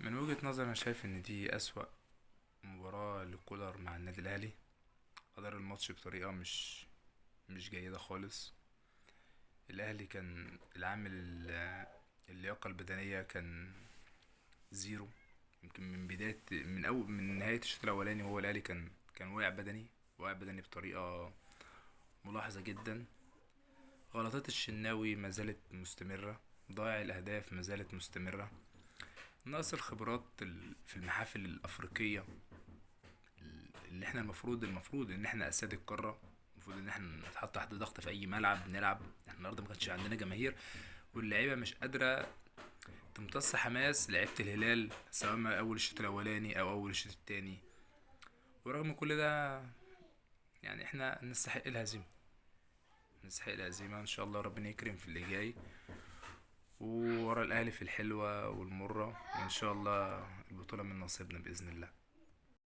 من وجهة نظري انا شايف ان دي اسوأ مباراة لكولر مع النادي الاهلي. ادار الماتش بطريقة مش جيدة خالص. الاهلي كان العامل اللياقة البدنية كان زيرو. يمكن من بداية من نهاية الشوط الاولاني هو الاهلي كان واقع بدني بطريقة ملاحظة جدا. غلطات الشناوي ما زالت مستمرة، ضياع الاهداف ما زالت مستمرة. نقص الخبرات في المحافل الافريقية، اللي احنا المفروض ان احنا اساد القاره. المفروض ان احنا نتحط تحت ضغط في اي ملعب نلعب. احنا النهارده ما كانش عندنا جماهير، واللعيبه مش قادره تمتص حماس لعيبه الهلال، سواء ما اول الشوط الاولاني او اول الشوط التاني. ورغم كل ده يعني احنا نستحق الهزيمه ان شاء الله. ربنا يكرم في اللي جاي، وورا الاهلي في الحلوه والمره، وان شاء الله البطوله من نصيبنا باذن الله.